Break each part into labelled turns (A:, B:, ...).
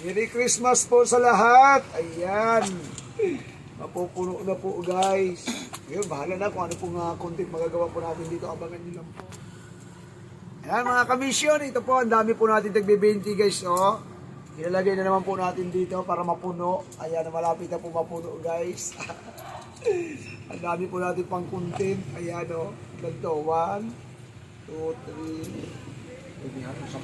A: Merry Christmas po sa lahat. Ayan. Mapupuno na po guys. Ngayon, bahala na kung ano pong content magagawa po natin dito. Abangan nyo lang po. Ayan mga kamisyon. Ito po, ang dami po natin tagbe-20 guys. Oh. Ilalagay na naman po natin dito para mapuno. Ayan, malapit na po mapuno guys. Ang dami po natin pang content. Ayan o. Ganito. 1, 2, 3. Pwede nga ito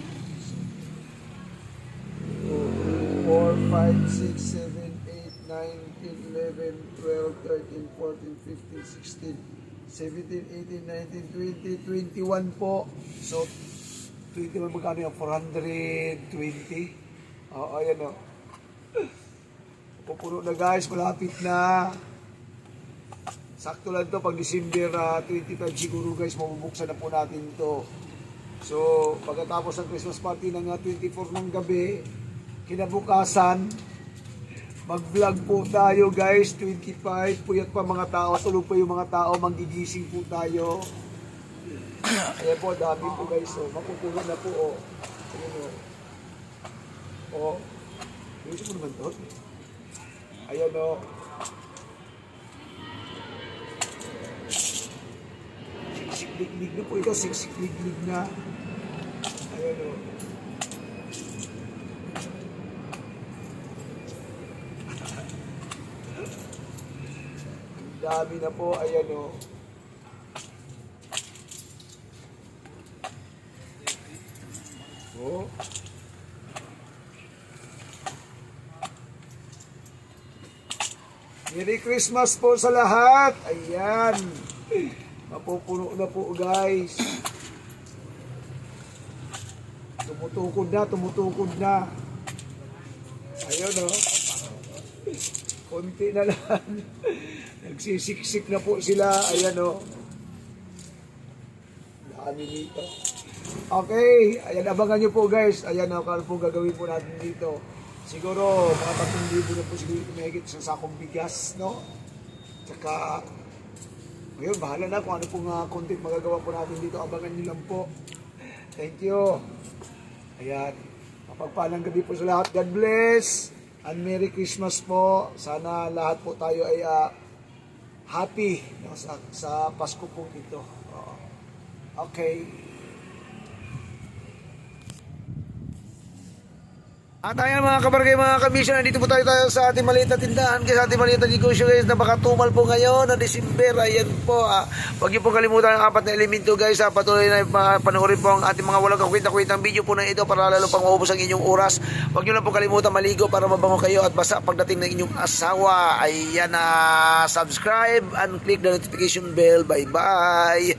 A: 4, 5, 6, 7, 8, 9, 10, 11, 12, 13, 14, 15, 16, 17, 18, 19, 20, 21 po. So, 21 magkano yung 420? Oo, ayan o. Pupuno na guys, malapit na. Sakto lang to pag December 25 siguro guys, mabubuksan na po natin to. So, pagkatapos ng Christmas party ng 24 ng gabi, kinabukasan, mag-vlog po tayo guys, 25, puyat pa mga tao, tulog pa yung mga tao, magigising po tayo. Ayan po, dami po guys, oh. Mapupuno na po, oh. Ayan o. Oh. Ayun po naman to. Ayan o. Siksik-lig-lig na po ito, siksik-lig-lig na. Ayan o. Dami na po, ayan o. Oh. Merry Christmas po sa lahat. Ayan. Mapupuno na po guys. Tumutukod na, tumutukod na. Ayun o. Konti na lang. Nagsisiksik na po sila. Ayan o. Dami dito. Okay. Ayan, abangan nyo po guys. Ayan o, kano po gagawin po natin dito. Siguro, mga 3,000 na po siguro kumahigit sa sakong bigas, no? Tsaka, ngayon, bahala na kung ano pong content magagawa po natin dito. Abangan nyo lang po. Thank you. Ayan. Mapagpalang gabi po sa lahat. God bless. And Merry Christmas po. Sana lahat po tayo ay happy, no? Sa Pasko po ito. Okay. At ayan mga kabarangay, mga kamisyon, nandito po tayo sa ating maliit na tindahan, kasi sa ating maliit na negosyo guys, napakatumal po ngayon na December. Ayan po, huwag niyo po kalimutan ang 4 na elemento guys. Patuloy na panoorin po ang ating mga walang kakwenta-kwentang video po na ito para lalo pang maubos ang inyong oras. Huwag niyo lang po kalimutan maligo para mabango kayo at basa pagdating ng inyong asawa. Ayan na, subscribe and click the notification bell. Bye bye.